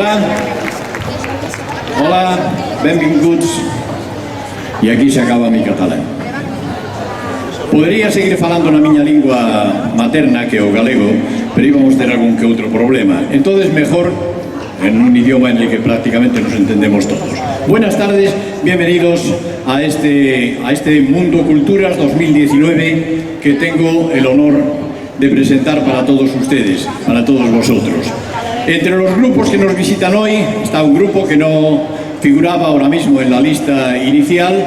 Hola. Hola, benvinguts. E aquí se acaba mi catalán. Podería seguir falando na miña lingua materna, que é o galego, pero íbamos ter algún que outro problema. Entonces, mejor en un idioma en el que prácticamente nos entendemos todos. Buenas tardes, bienvenidos a este Mundo Culturas 2019 que tengo el honor de presentar para todos ustedes, para todos vosotros. Entre los grupos que nos visitan hoy está un grupo que no figuraba ahora mismo en la lista inicial.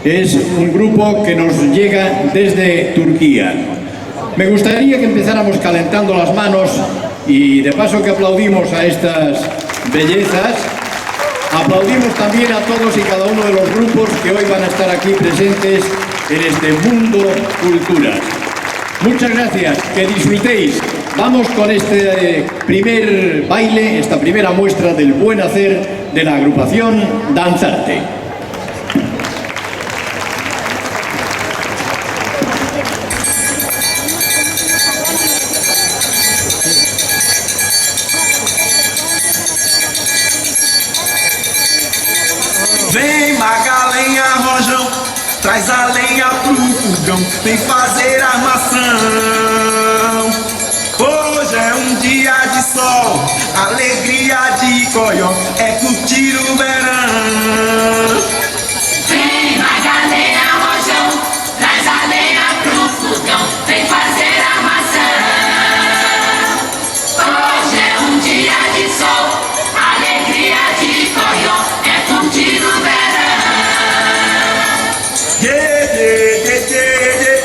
Es un grupo que nos llega desde Turquía. Me gustaría que empezáramos calentando las manos y de paso que aplaudimos a estas bellezas, aplaudimos también a todos y cada uno de los grupos que hoy van a estar aquí presentes en este Mundo Culturas. Muchas gracias, que disfrutéis. Vamos con este primer baile, esta primera muestra del buen hacer de la agrupación Danzarte. Vem Magalenha, Rojão, traz a lenha pro fogão, vem fazer armação. Hoje é um dia de sol, alegria de coió, é curtir o verão. Vem Magalenha, Rojão, traz a lenha pro fogão, vem fazer armação. Hoje é um dia de sol, alegria de coió, é curtir o verão. Yeah, yeah, yeah, yeah, yeah.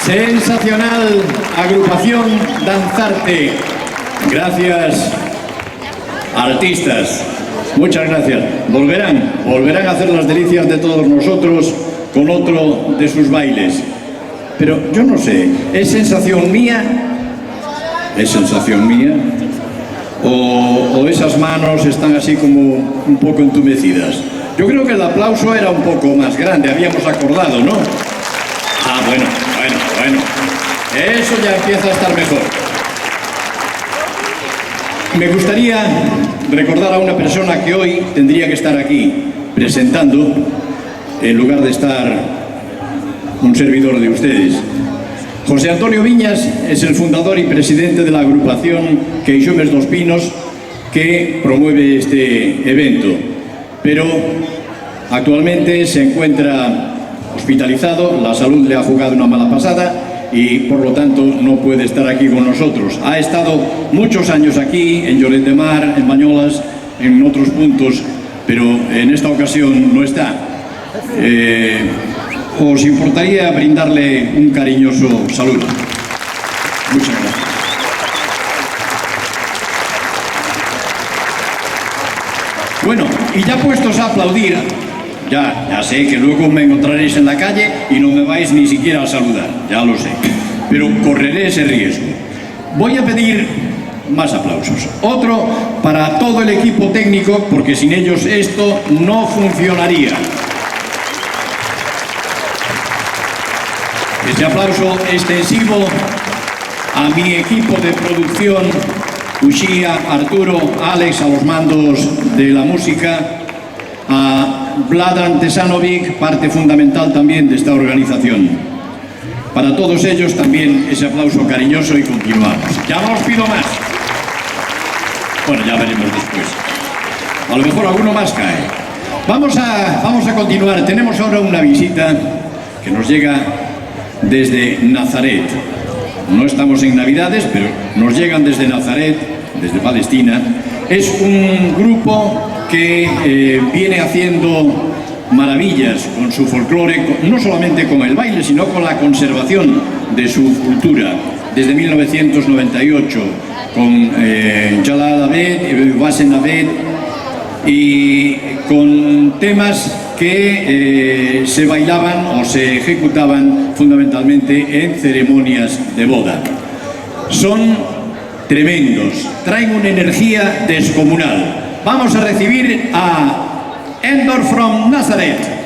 Sensacional agrupación Danzarte. Gracias, artistas. Muchas gracias. Volverán a hacer las delicias de todos nosotros con otro de sus bailes. Pero yo no sé, ¿es sensación mía? ¿Es sensación mía? ¿O esas manos están así como un poco entumecidas? Yo creo que el aplauso era un poco más grande, habíamos acordado, ¿no? Ah, bueno. Eso ya empieza a estar mejor. Me gustaría recordar a una persona que hoy tendría que estar aquí presentando, en lugar de estar un servidor de ustedes. José Antonio Viñas es el fundador y presidente de la agrupación Queixomes dos Pinos, que promueve este evento, pero actualmente se encuentra hospitalizado, la salud le ha jugado una mala pasada y por lo tanto no puede estar aquí con nosotros. Ha estado muchos años aquí, en Lloret de Mar, en Bañolas, en otros puntos, pero en esta ocasión no está. ¿Os importaría brindarle un cariñoso saludo? Muchas gracias. Bueno, y ya puestos a aplaudir, ya sé que luego me encontraréis en la calle y no me vais ni siquiera a saludar, ya lo sé, pero correré ese riesgo. Voy a pedir más aplausos. Otro para todo el equipo técnico, porque sin ellos esto no funcionaría. Este aplauso extensivo a mi equipo de producción, Uxía, Arturo, Alex a los mandos de la música, a Vladan Tesanovic, parte fundamental también de esta organización. Para todos ellos también ese aplauso cariñoso y continuamos. Ya no os pido más. Bueno, ya veremos después. A lo mejor alguno más cae. Vamos a continuar. Tenemos ahora una visita que nos llega desde Nazaret. No estamos en Navidades, pero nos llegan desde Nazaret, desde Palestina. Es un grupo que viene haciendo maravillas con su folclore, no solamente con el baile, sino con la conservación de su cultura. Desde 1998, con Jalal Abed, Wasen Abed, y con temas que se bailaban o se ejecutaban fundamentalmente en ceremonias de boda. Son tremendos, traen una energía descomunal. Vamos a recibir a Endor from Nazareth.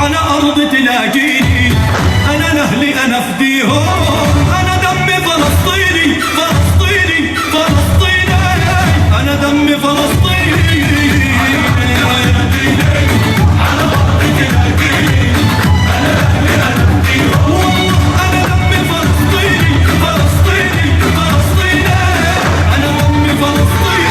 على أرض تلاقيني، أنا لأهلي أنا فديهم، أنا دمي فلسطيني فلسطيني فلسطيني، أنا دمي فلسطيني. على أرض تلاقيني، أنا لأهلي أنا فديهم، والله أنا دمي فلسطيني فلسطيني فلسطيني، أنا دمي فلسطيني.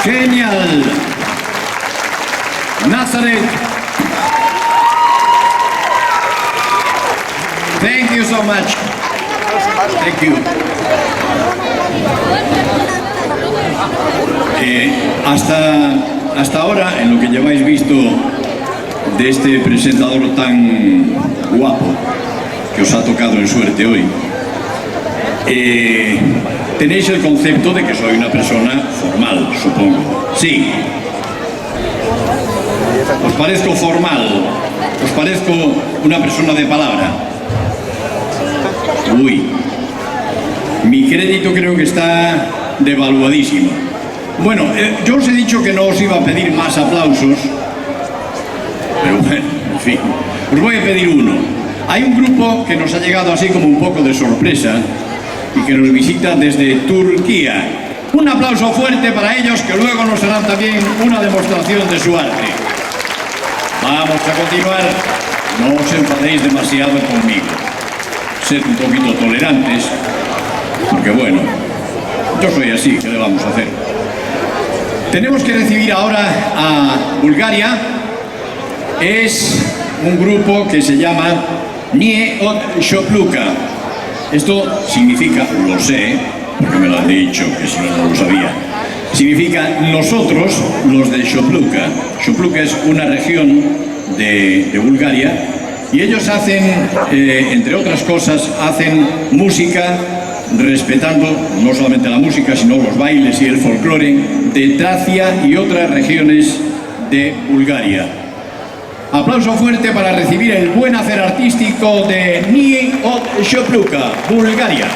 Genial. Nazareth. Thank you so much. Thank you. Hasta ahora, en lo que lleváis visto de este presentador tan guapo que os ha tocado en suerte hoy, tenéis el concepto de que soy una persona formal, supongo. Sí. ¿Os parezco formal? ¿Os parezco una persona de palabra? Uy. Mi crédito creo que está devaluadísimo. Bueno, yo os he dicho que no os iba a pedir más aplausos, pero bueno, en fin, os voy a pedir uno. Hay un grupo que nos ha llegado así como un poco de sorpresa y que nos visita desde Turquía. Un aplauso fuerte para ellos, que luego nos harán también una demostración de su arte. Vamos a continuar. No os enfadéis demasiado conmigo. Sed un poquito tolerantes, porque bueno, yo soy así, ¿qué le vamos a hacer? Tenemos que recibir ahora a Bulgaria es un grupo que se llama Nie od Shopluka. Esto significa, lo sé, porque me lo han dicho, que si no, no lo sabía. Significa nosotros, los de Shopluka. Shopluka es una región de Bulgaria y ellos hacen, entre otras cosas, hacen música respetando no solamente la música, sino los bailes y el folclore de Tracia y otras regiones de Bulgaria. Aplauso fuerte para recibir el buen hacer artístico de Nie od Shopluka, Bulgaria.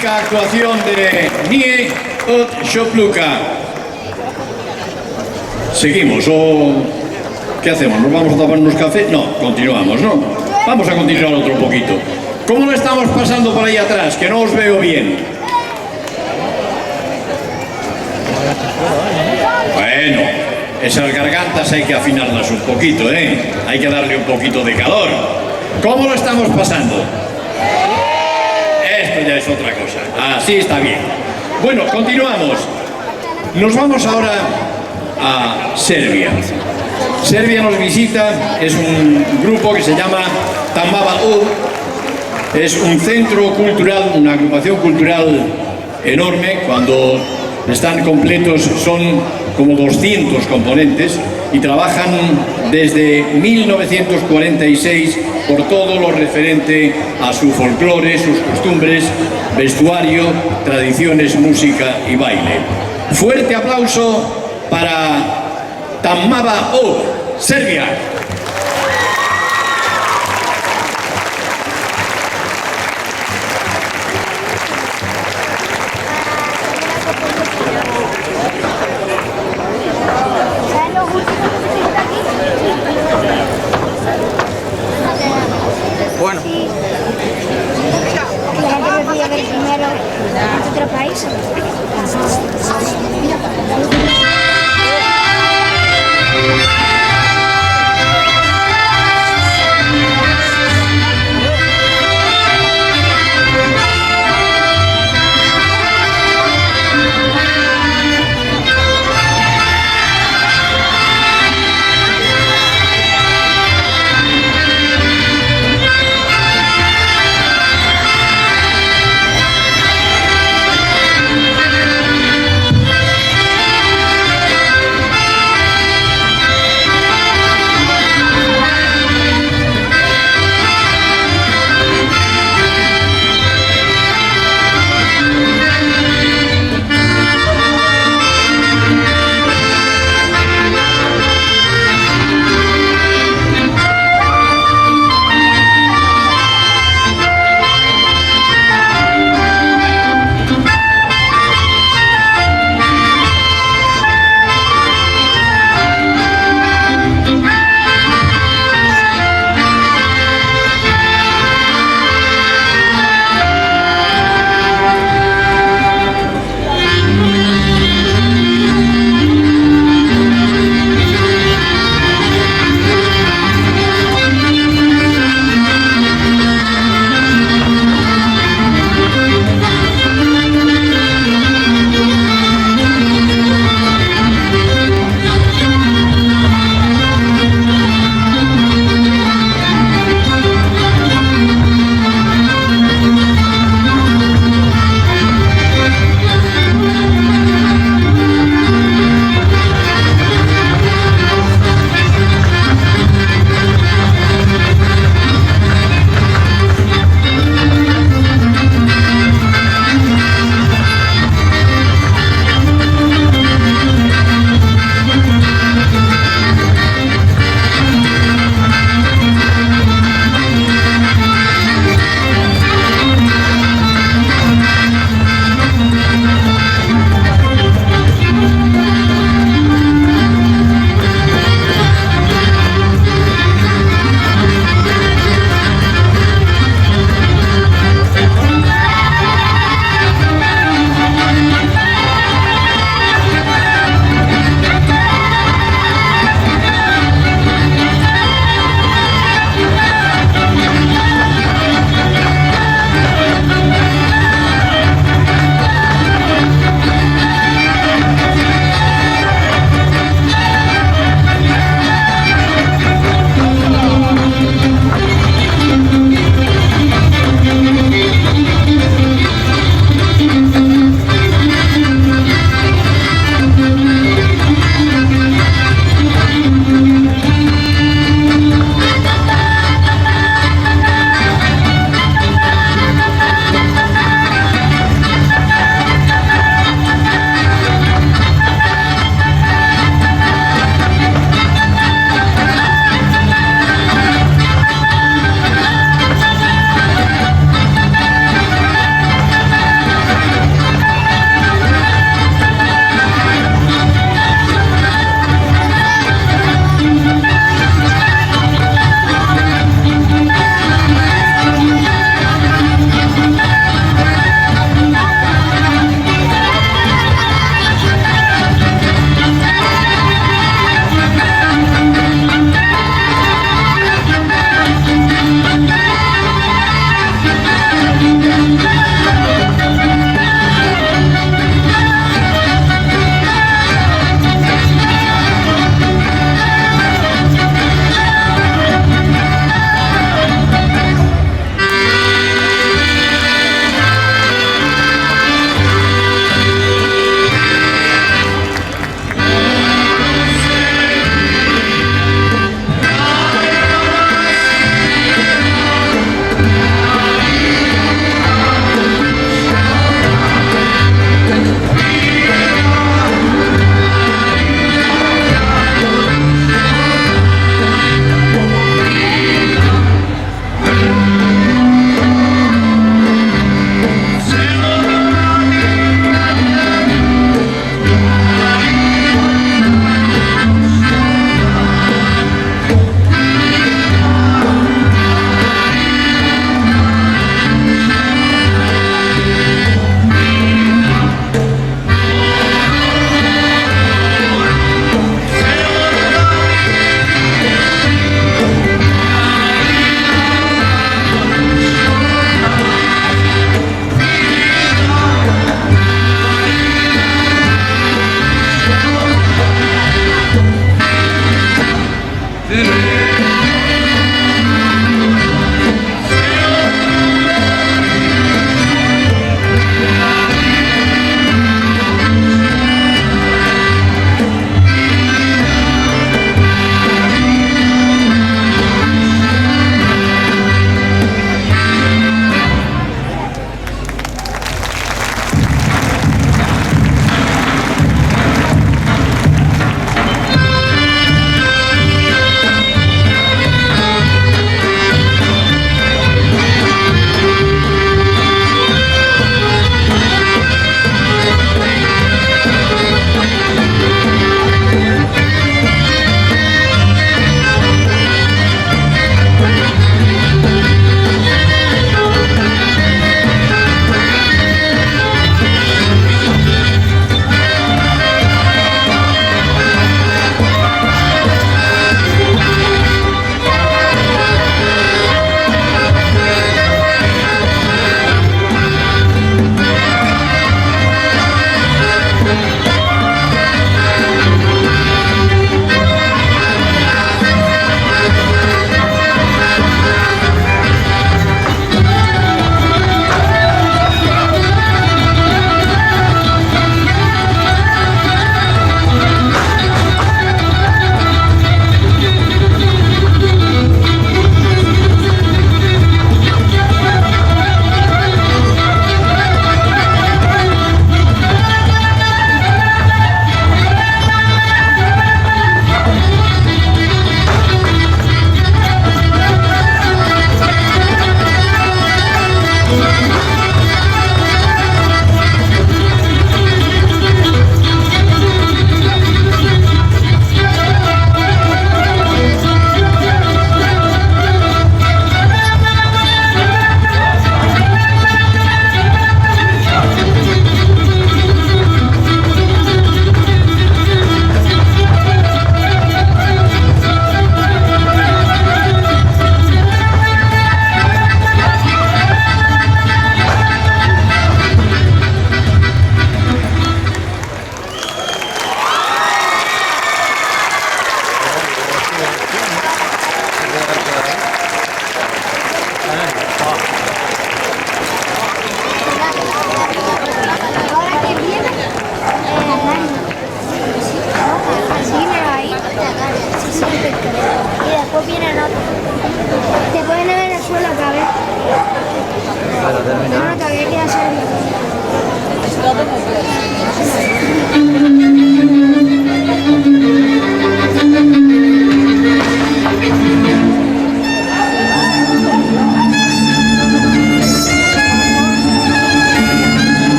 magnífica actuación de Nie od Shopluka. ¿Seguimos o qué hacemos? ¿Nos vamos a tomar unos cafés? No, continuamos, ¿no? Vamos a continuar otro poquito. ¿Cómo lo estamos pasando por ahí atrás? Que no os veo bien. Bueno, esas gargantas hay que afinarlas un poquito, ¿eh? Hay que darle un poquito de calor. ¿Cómo lo estamos pasando? Esto ya es otra cosa. Así está bien. Bueno, continuamos. Nos vamos ahora a Serbia. Serbia nos visita, es un grupo que se llama Tamava U. Es un centro cultural, una agrupación cultural enorme. Cuando están completos son como 200 componentes y trabajan desde 1946 por todo lo referente a su folclore, sus costumbres, vestuario, tradiciones, música y baile. Fuerte aplauso para Tamava U, Serbia. Bueno. La gente prefiere ver primero otro país.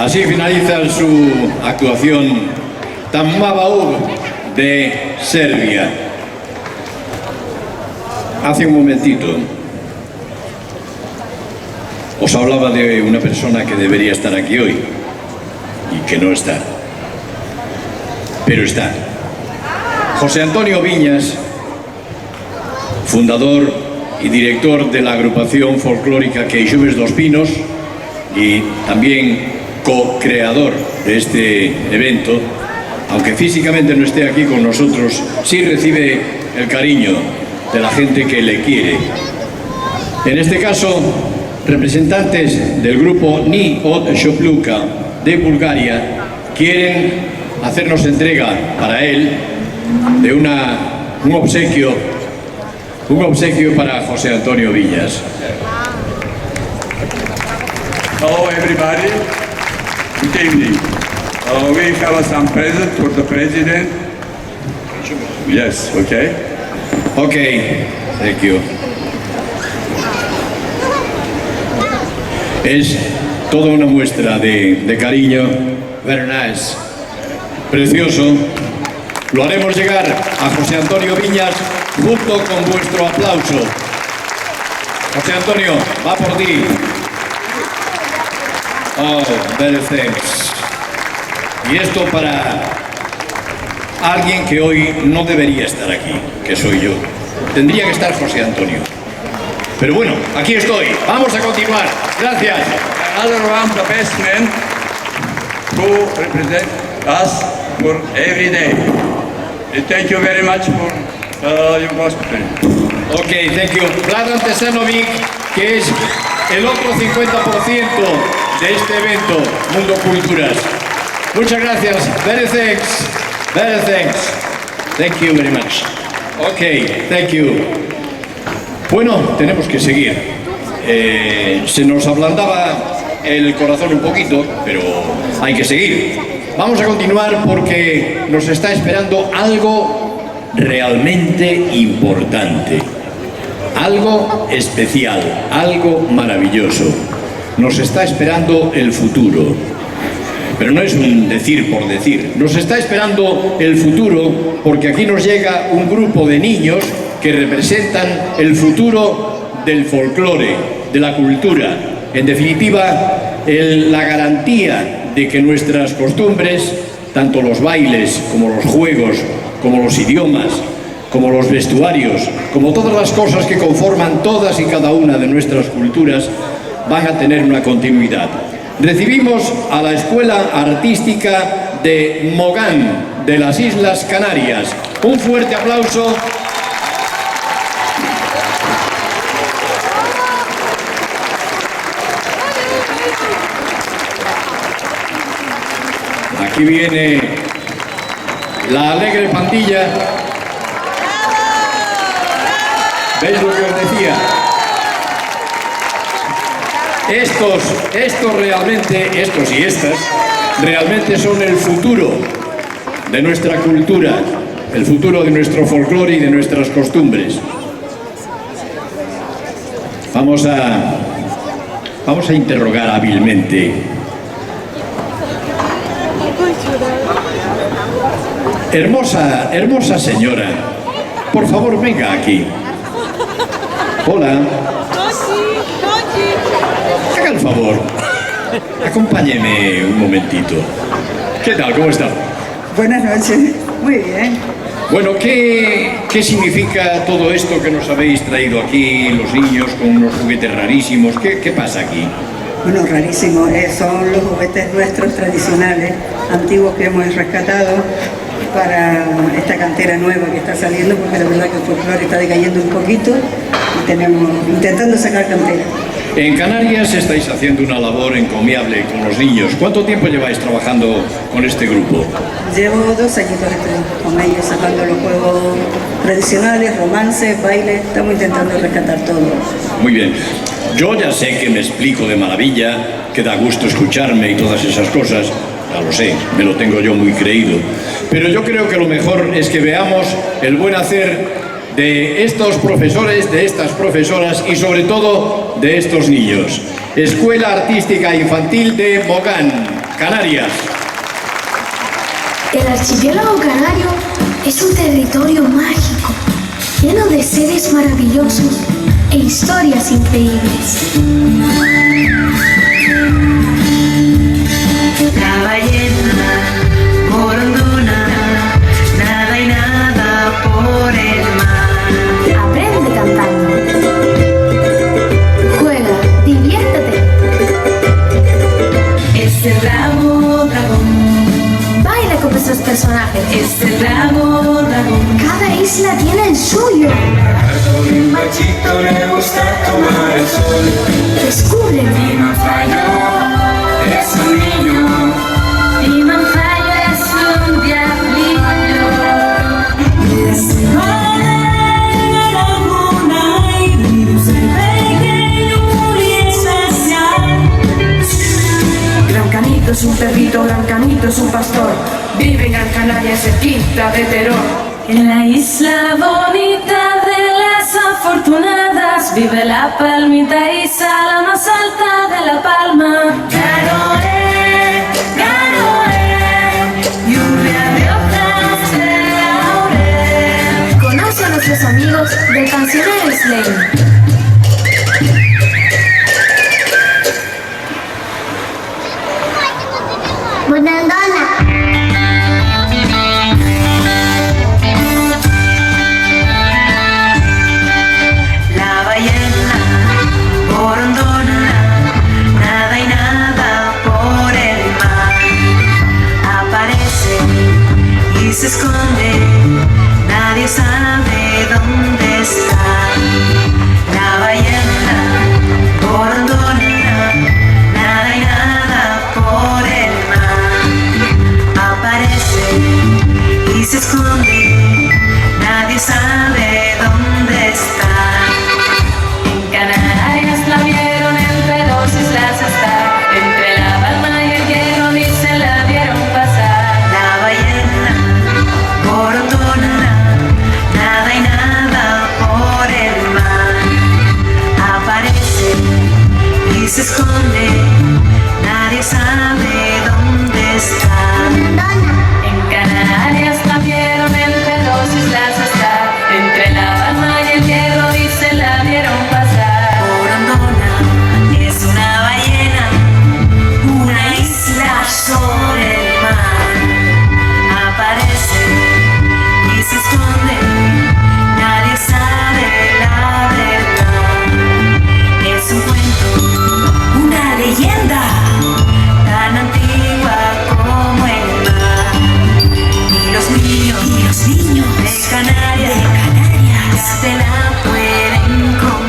Así finaliza su actuación Tammabaug de Serbia. Hace un momentito os hablaba de una persona que debería estar aquí hoy y que no está, pero está. José Antonio Viñas, fundador y director de la agrupación folclórica Queixumes dos Pinos y también co-creador de este evento, aunque físicamente no esté aquí con nosotros, sí recibe el cariño de la gente que le quiere. En este caso, representantes del grupo Ni od Shopluka de Bulgaria quieren hacernos entrega para él de un obsequio para José Antonio Viñas. Hello everybody, good evening. We have some present for the president. Yes, okay. Okay, thank you. Es toda una muestra de cariño. Very nice. Precioso. Lo haremos llegar a José Antonio Viñas junto con vuestro aplauso. José Antonio, va por ti. Oh, very thanks. Y esto para alguien que hoy no debería estar aquí, que soy yo. Tendría que estar José Antonio. Pero bueno, aquí estoy. Vamos a continuar. Gracias. Another one, the best man who represent us for every day. Thank you very much for your hospitality. Ok, thank you. Vladan Tesanovic, que es el otro 50% de este evento, Mundo Culturas. Muchas gracias. Very thanks. Very thanks. Thank you very much. Ok, thank you. Bueno, tenemos que seguir. Se nos ablandaba el corazón un poquito, pero hay que seguir. Vamos a continuar porque nos está esperando algo realmente importante, algo especial, algo maravilloso. Nos está esperando el futuro, pero no es un decir por decir. Nos está esperando el futuro porque aquí nos llega un grupo de niños que representan el futuro del folclore, de la cultura. En definitiva, la garantía de que nuestras costumbres, tanto los bailes como los juegos, como los idiomas, como los vestuarios, como todas las cosas que conforman todas y cada una de nuestras culturas, van a tener una continuidad. Recibimos a la Escuela Artística de Mogán, de las Islas Canarias. Un fuerte aplauso. Aquí viene la alegre pandilla. ¿Veis lo que os decía? Estos y estas, realmente son el futuro de nuestra cultura, el futuro de nuestro folclore y de nuestras costumbres. Vamos a interrogar hábilmente. Hermosa señora, por favor venga aquí. Hola. Haga el favor, acompáñeme un momentito. ¿Qué tal? ¿Cómo está? Buenas noches, muy bien. Bueno, ¿qué significa todo esto que nos habéis traído aquí, los niños con unos juguetes rarísimos? ¿Qué pasa aquí? Bueno, rarísimo, son los juguetes nuestros tradicionales, antiguos que hemos rescatado para esta cantera nueva que está saliendo, porque la verdad que el folclore está decayendo un poquito y tenemos intentando sacar cantera. En Canarias estáis haciendo una labor encomiable con los niños. ¿Cuánto tiempo lleváis trabajando con este grupo? Llevo 2 añitos con ellos, sacando los juegos tradicionales, romances, bailes, estamos intentando rescatar todo. Muy bien. Yo ya sé que me explico de maravilla, que da gusto escucharme y todas esas cosas, ya lo sé, me lo tengo yo muy creído. Pero yo creo que lo mejor es que veamos el buen hacer de estos profesores, de estas profesoras y sobre todo de estos niños. Escuela Artística Infantil de Mogán, Canarias. El archipiélago canario es un territorio mágico, lleno de seres maravillosos e historias increíbles. La ballena gorondona nada y nada por el mar. Aprende cantando. Juega, diviértete. Es el bravo dragón. Baila con nuestros personajes. Es el bravo dragón. Cada isla tiene el suyo. A un machito le gusta tomar el sol. Descúbrelo. Es un niño. Mi Manfallo es un diablillo. Es el mar de la laguna y luce pequeño y especial. Gran Canito es un perrito, Gran Canito es un pastor. Vive en Gran Canaria, cerquita de Teror. En la isla bonita de las afortunadas vive la palmita Isa, la más alta de La Palma. Garoé, lluvia de hojas de laurel. Conoce a nuestros amigos de Cancioneros Lane. Bonandona. La ballena gorondona nada y nada por el mar. Aparece y se esconde, nadie sabe dónde está. La ballena gorondona nada y nada por el mar. Aparece y se esconde, nadie sabe dónde está. En Canarias la vieron, entre dos islas está. Entre La Palma y el Hierro dicen la vieron pasar. La ballena gorondona nada y nada por el mar. Aparece y se esconde, nadie sabe dónde está. En Canarias la vieron, entre dos islas está. Entre La Palma y el Hierro dicen la vieron pasar. Gorondona es una ballena, una isla sobre el mar. Aparece y se esconde, nadie sabe la verdad. Es un cuento, una leyenda, tan antigua como el mar. Y los niños de Canarias ya te la pueden contar.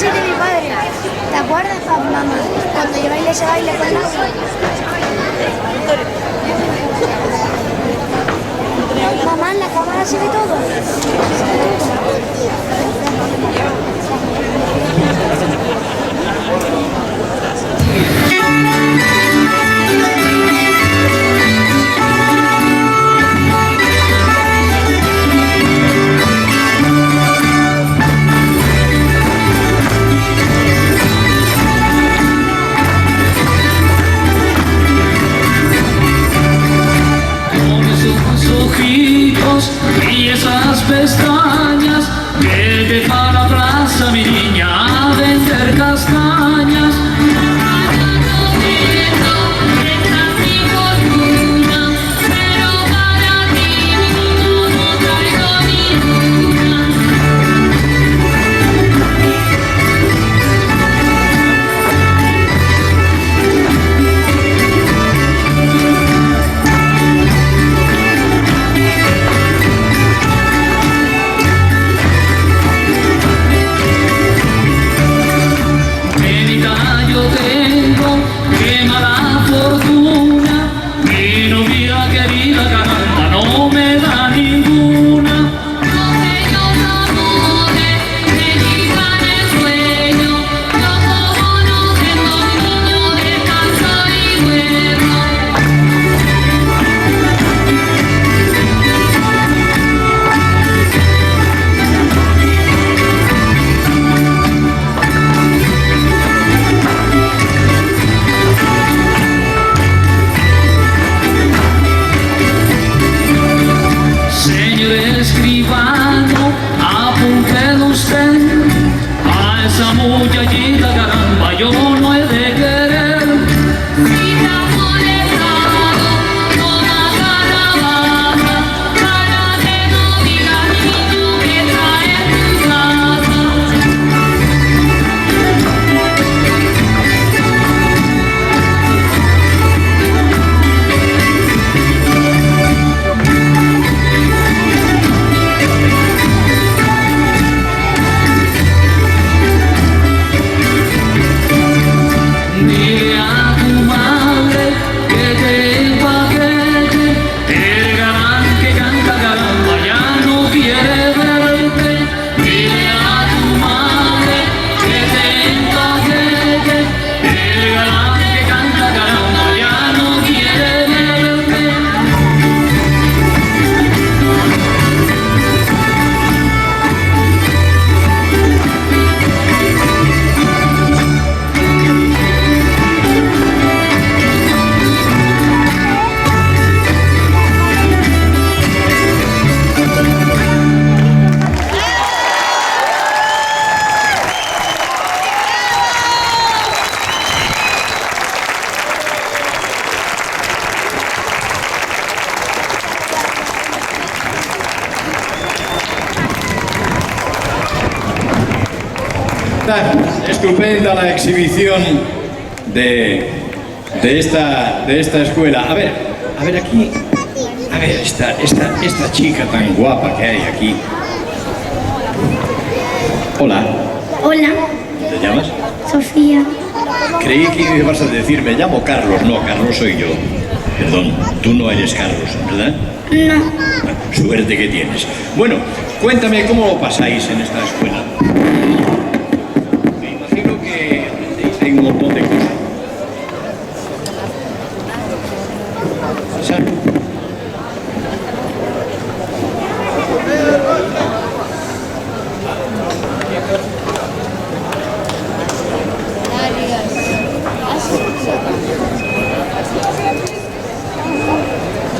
soy de mi padre. ¿Te acuerdas, mamá? Cuando yo bailé ese baile con el agua. Mamá, en la cámara se ve todo. Ojitos y esas pestañas que te van a plaza, mi niña, a vender castañas. Estupenda la exhibición de esta escuela. A ver aquí. A ver, esta chica tan guapa que hay aquí. Hola. Hola, ¿Te llamas? Sofía. Creí que ibas a decir, me llamo Carlos. No, Carlos soy yo. Perdón, tú no eres Carlos, ¿verdad? No. Bueno, suerte que tienes. Bueno, cuéntame cómo lo pasáis en esta escuela. Me imagino que hay un montón de cosas. ¿Pasar?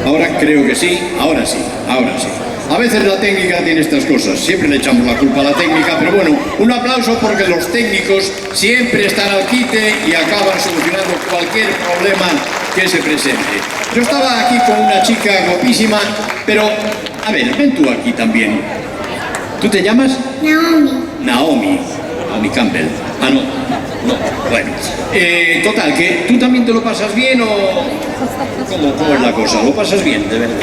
Ahora creo que sí, ahora sí. A veces la técnica tiene estas cosas, siempre le echamos la culpa a la técnica, pero bueno, un aplauso porque los técnicos siempre están al quite y acaban solucionando cualquier problema que se presente. Yo estaba aquí con una chica guapísima, pero, a ver, ven tú aquí también. ¿Tú te llamas? Naomi. Naomi Campbell. Ah, no, bueno. Total, que tú también te lo pasas bien o... ¿Cómo es la cosa? ¿Lo pasas bien, de verdad?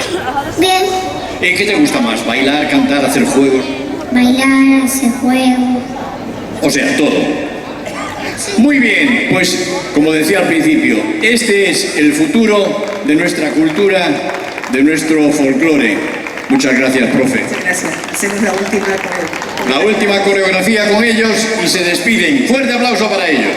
Bien. ¿Qué te gusta más? ¿Bailar, cantar, hacer juegos? Bailar, hacer juegos. O sea, todo. Muy bien, pues como decía al principio, este es el futuro de nuestra cultura, de nuestro folclore. Muchas gracias, profe. Gracias. Hacemos la última coreografía. La última coreografía con ellos y se despiden. Fuerte aplauso para ellos.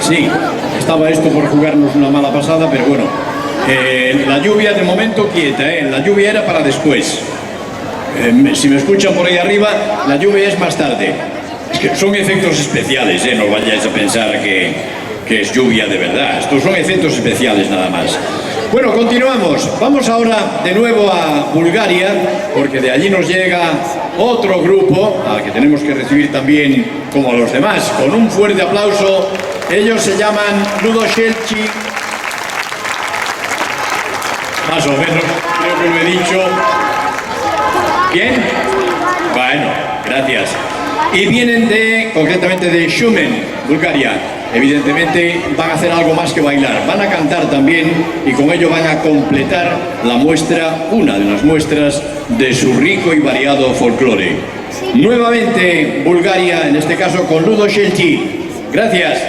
Sí, estaba esto por jugarnos una mala pasada, pero bueno. La lluvia de momento quieta, la lluvia era para después. Si me escuchan por ahí arriba, la lluvia es más tarde. Es que son efectos especiales, no vayáis a pensar que es lluvia de verdad. Estos son efectos especiales nada más. Bueno, continuamos. Vamos ahora de nuevo a Bulgaria, porque de allí nos llega otro grupo, al que tenemos que recibir también como a los demás, con un fuerte aplauso. Ellos se llaman Ludoshelci. Más o menos, creo que lo he dicho. ¿Bien? Bueno, gracias. Y vienen concretamente de Shumen, Bulgaria. Evidentemente van a hacer algo más que bailar. Van a cantar también y con ello van a completar la muestra, una de las muestras de su rico y variado folclore. Nuevamente Bulgaria, en este caso con Ludoshelci. Gracias.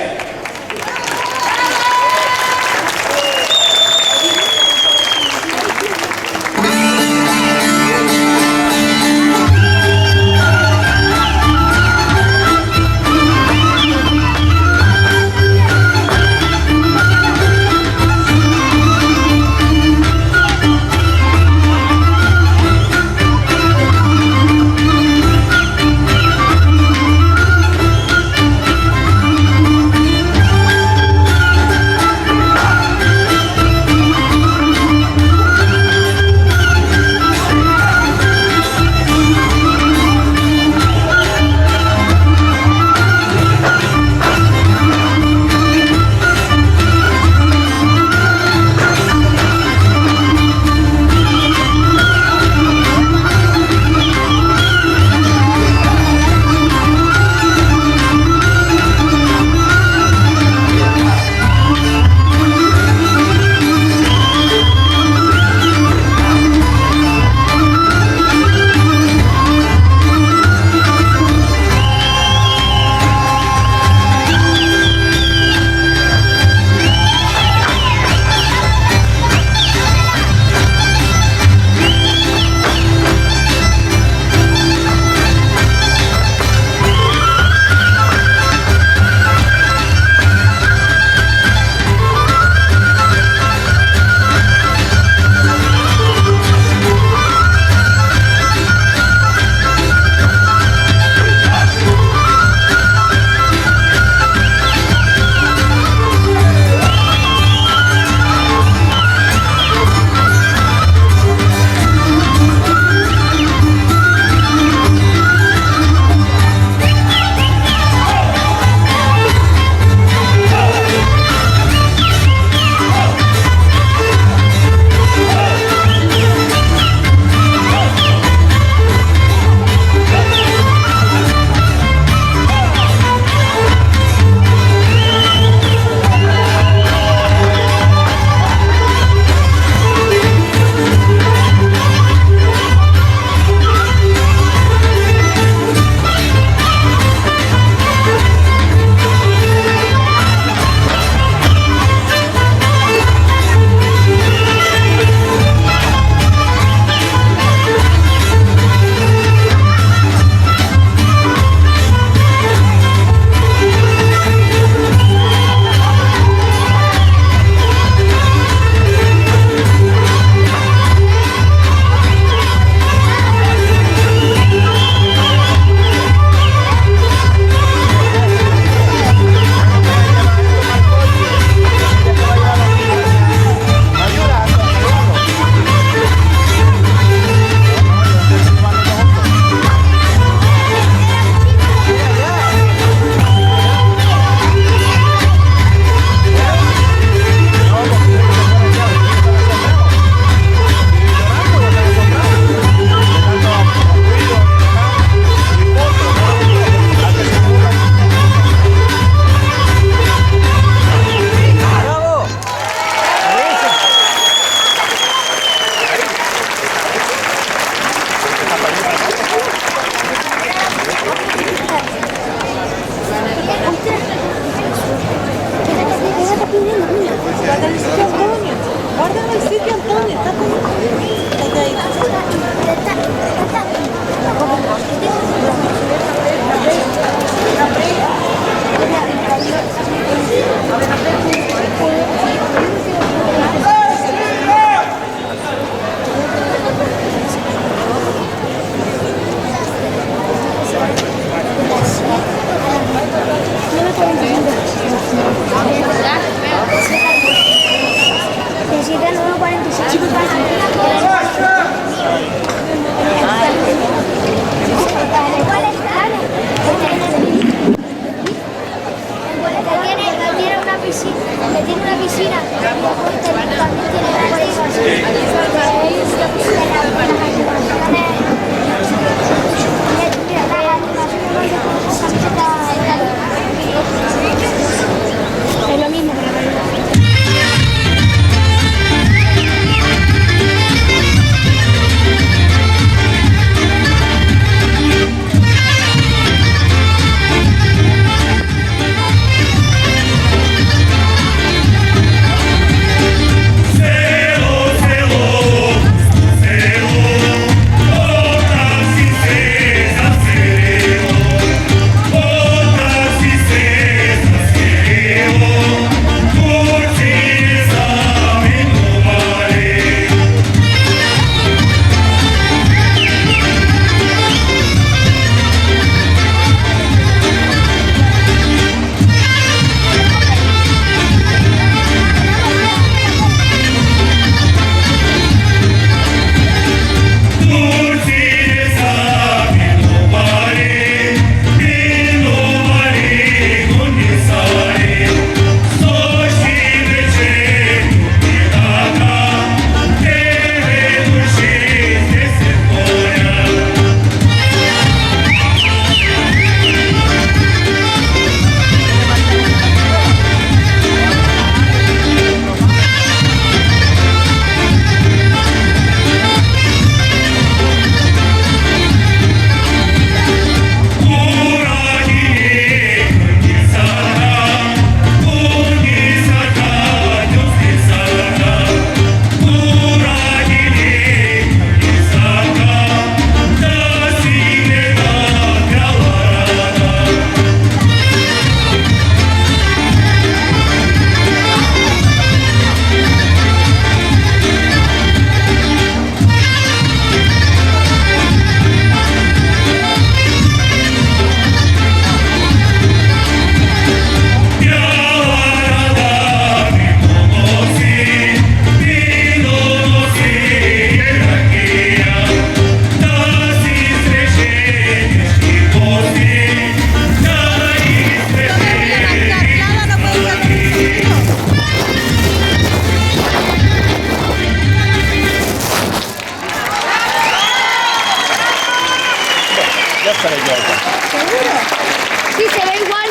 Sí, se ve igual.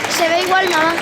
Se ve igual, mamá.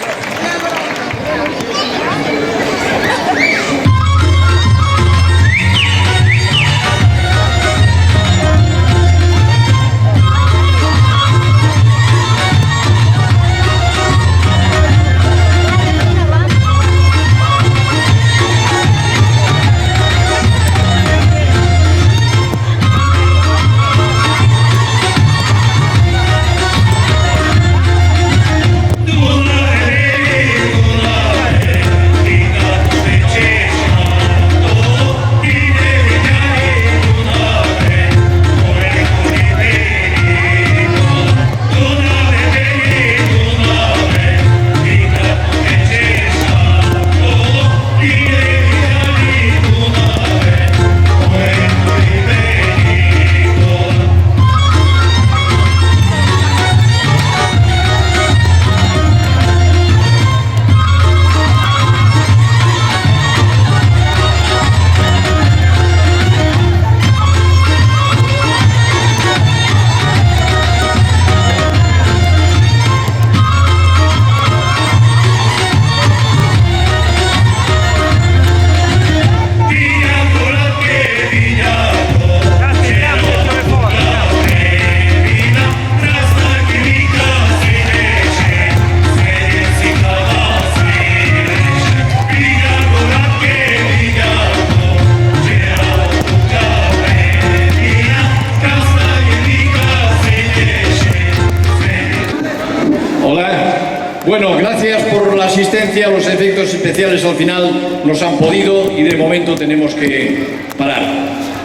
Bueno, gracias por la asistencia. Los efectos especiales al final nos han podido y de momento tenemos que parar.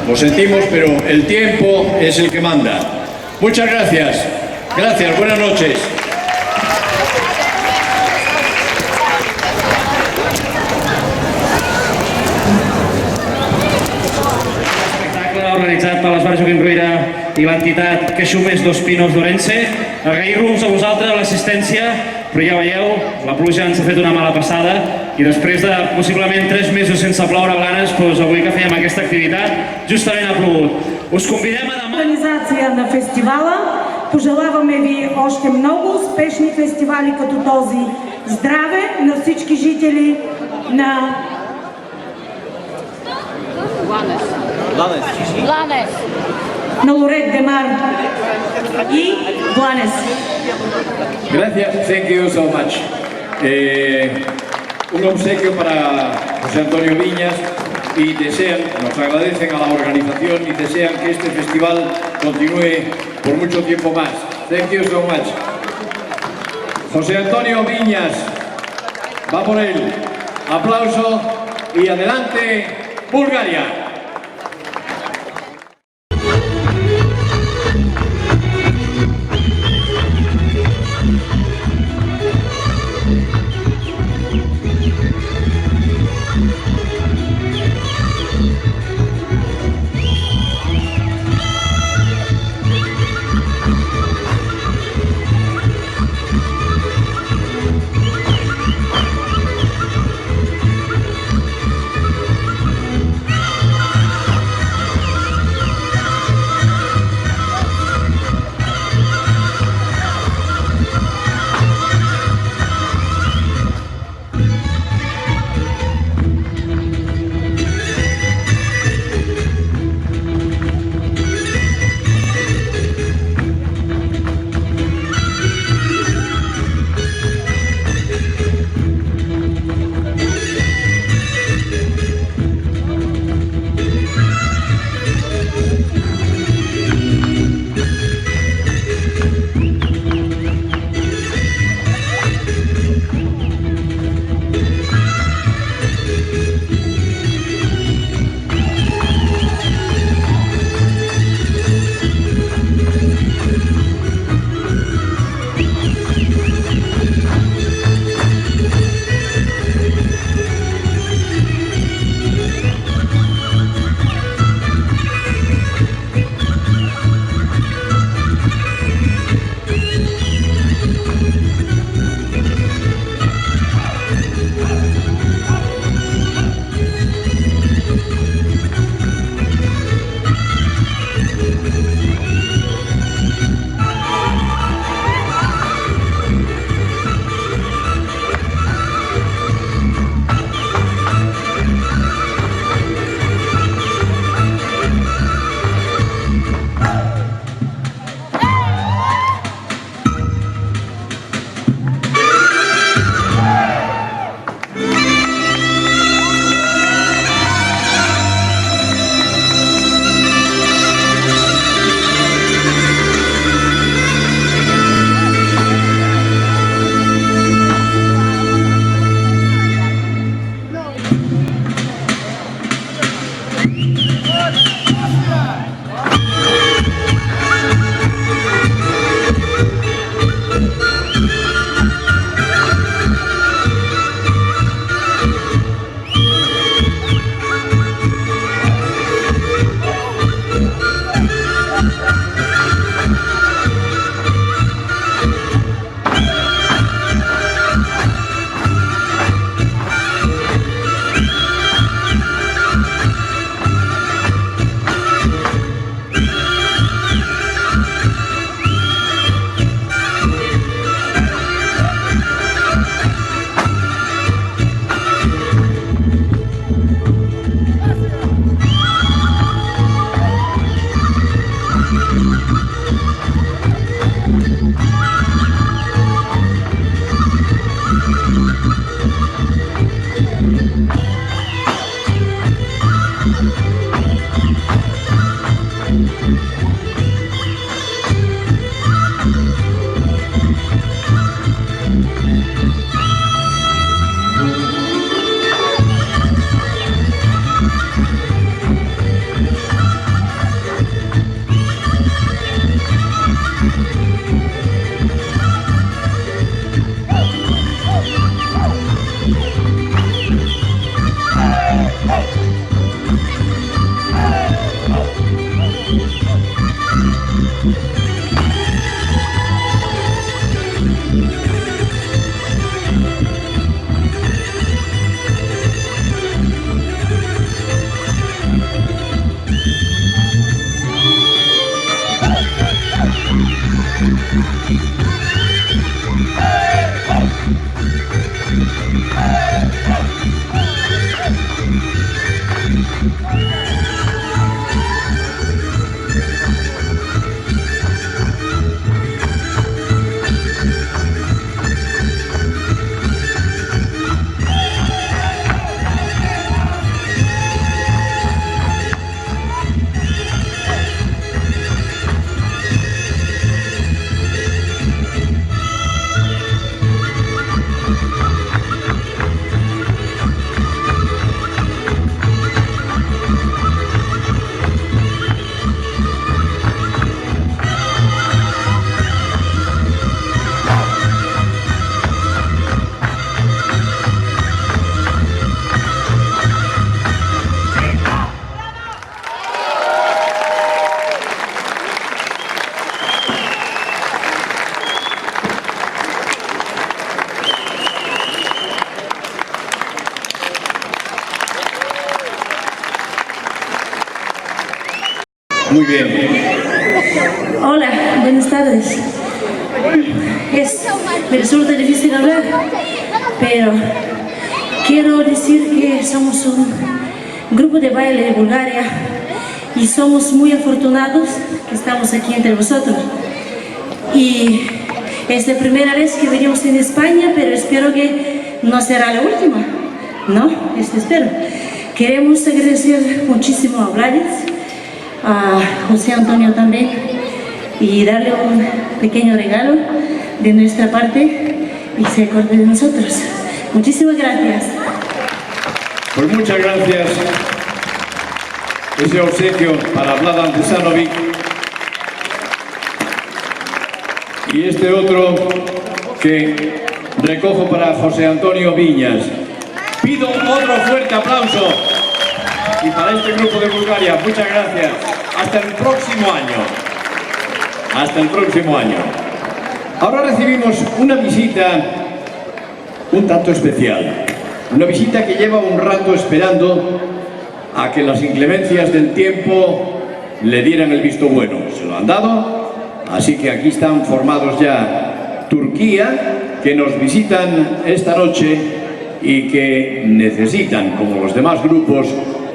Lo sentimos, pero el tiempo es el que manda. Muchas gracias. Gracias, buenas noches. Organitzat per l'Esbar Joaquim Rovira i l'entitat que Més dos Pinos d'Orense. Agrair-vos a vosaltres l'assistència, però ja veieu, la pluja ens ha fet una mala passada i després de possiblement 3 mesos sense ploure a Blanes, doncs avui que fèiem aquesta activitat, justament ha plogut. Us convidem a demà... Организация на фестивала. Пожелаваме ви още много успешни фестивали като този. Здраве на всички жители на Blanes. На Lloret de Mar y Blanes. Gracias, thank you so much. Un obsequio para José Antonio Viñas y desean, nos agradecen a la organización y desean que este festival continúe por mucho tiempo más. Thank you so much. José Antonio Viñas, va por él. Aplauso y adelante, Bulgaria. Muy bien. Hola, buenas tardes. Me resulta difícil hablar, pero quiero decir que somos un grupo de baile de Bulgaria y somos muy afortunados que estamos aquí entre vosotros. Y es la primera vez que venimos en España, pero espero que no será la última, ¿no? Espero. Queremos agradecer muchísimo a Vladis, a José Antonio también, y darle un pequeño regalo de nuestra parte y se acuerde de nosotros. Muchísimas gracias. Pues muchas gracias. Ese obsequio para Vladan Tesanovic y este otro que recojo para José Antonio Viñas. Pido otro fuerte aplauso y para este grupo de Bulgaria. Muchas gracias. Hasta el próximo año. Hasta el próximo año. Ahora recibimos una visita un tanto especial. Una visita que lleva un rato esperando a que las inclemencias del tiempo le dieran el visto bueno. Se lo han dado, así que aquí están formados ya Turquía, que nos visitan esta noche y que necesitan, como los demás grupos,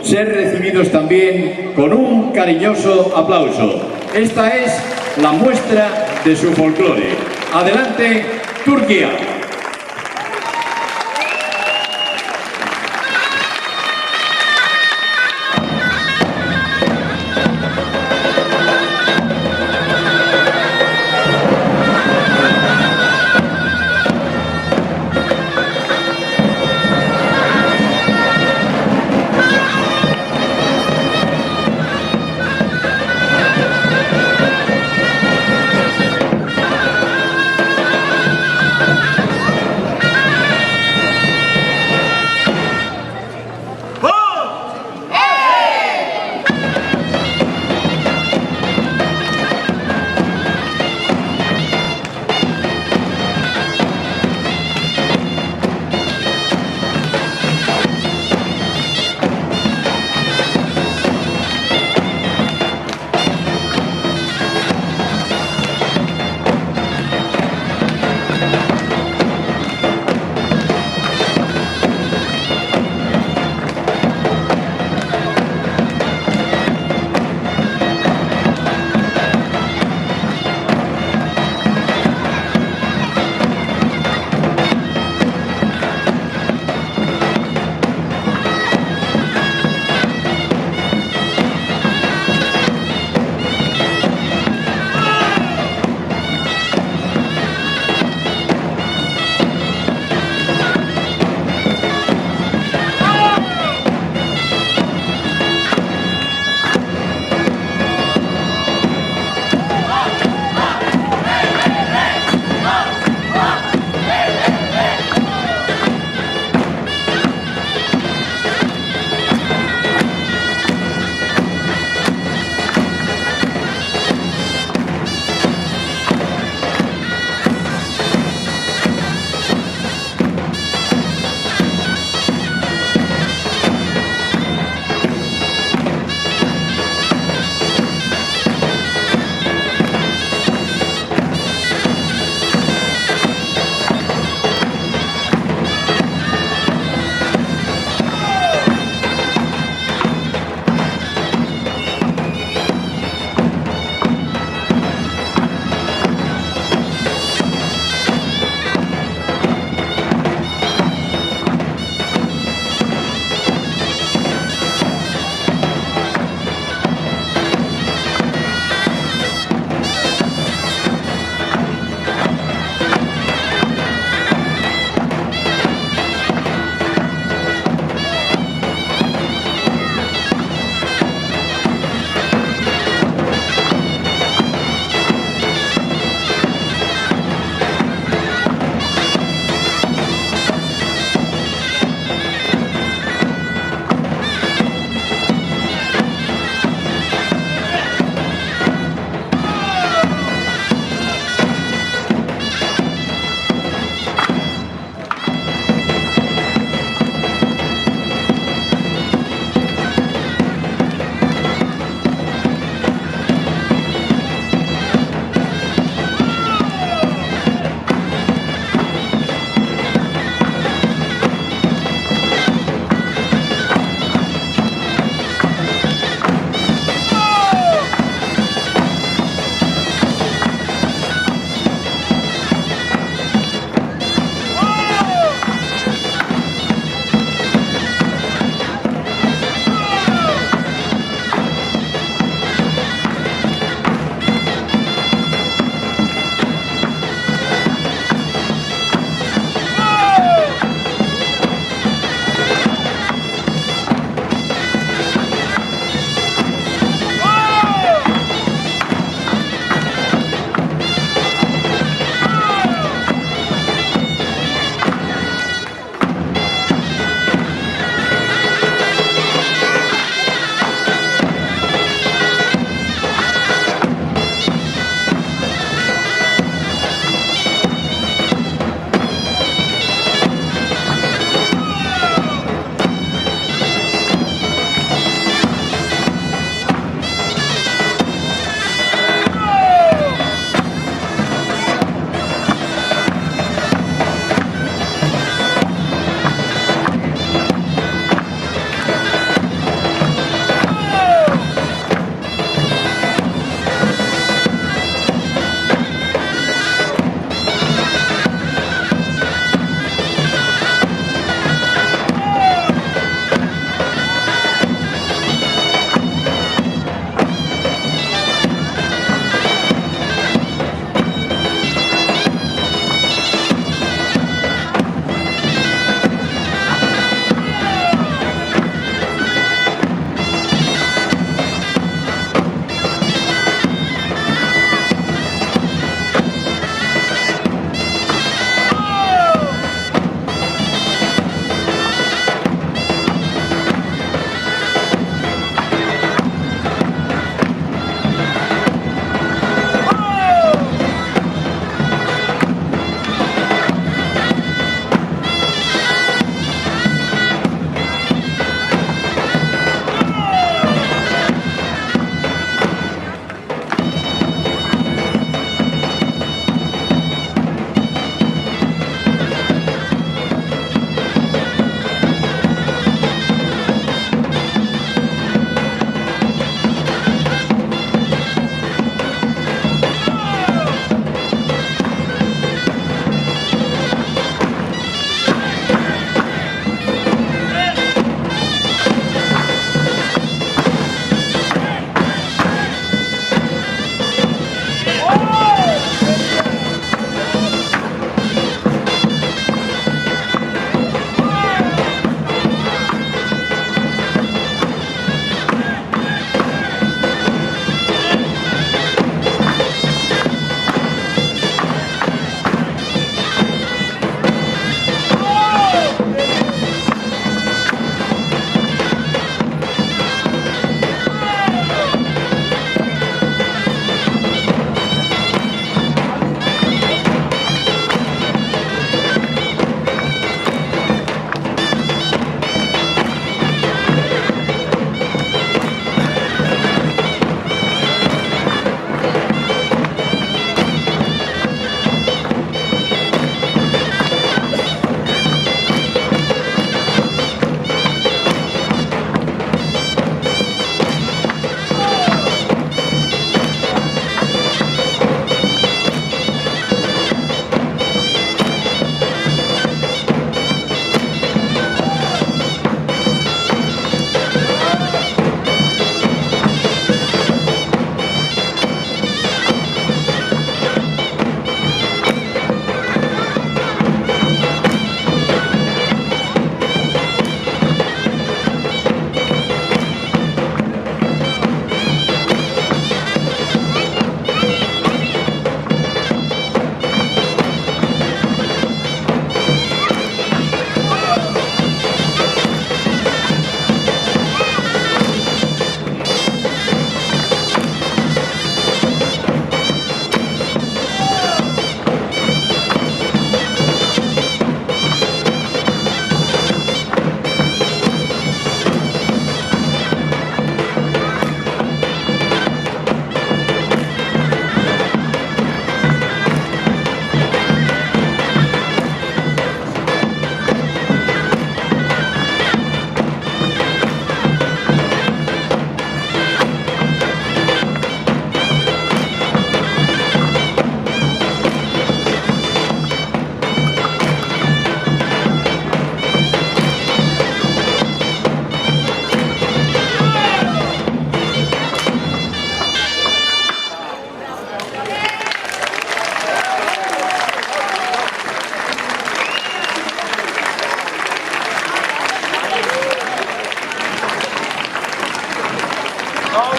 ser recibidos también con un cariñoso aplauso. Esta es la muestra de su folclore. Adelante, Turquía.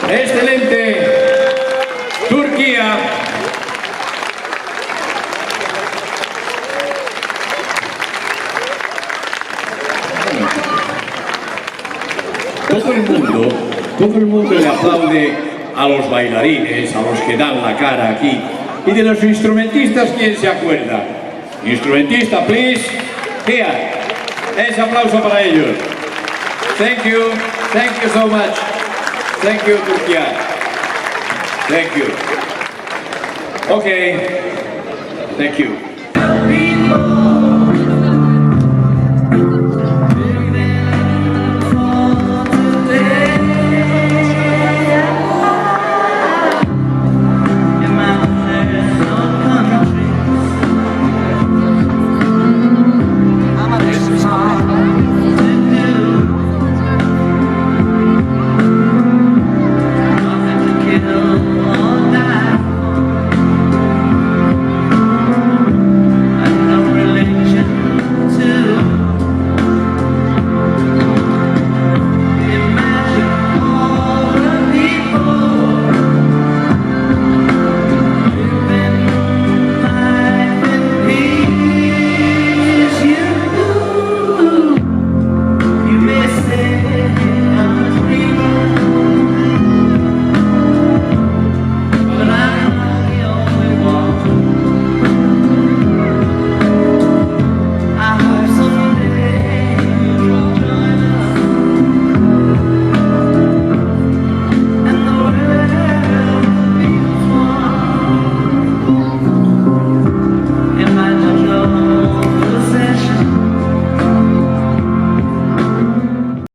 Excelente. Turquía. Todo el mundo le aplaude a los bailarines, a los que dan la cara aquí. Y de los instrumentistas, ¿quién se acuerda? Instrumentista, please. Here. Ese aplauso para ellos. Thank you so much. Thank you, Turquía. Thank you. Okay. Thank you.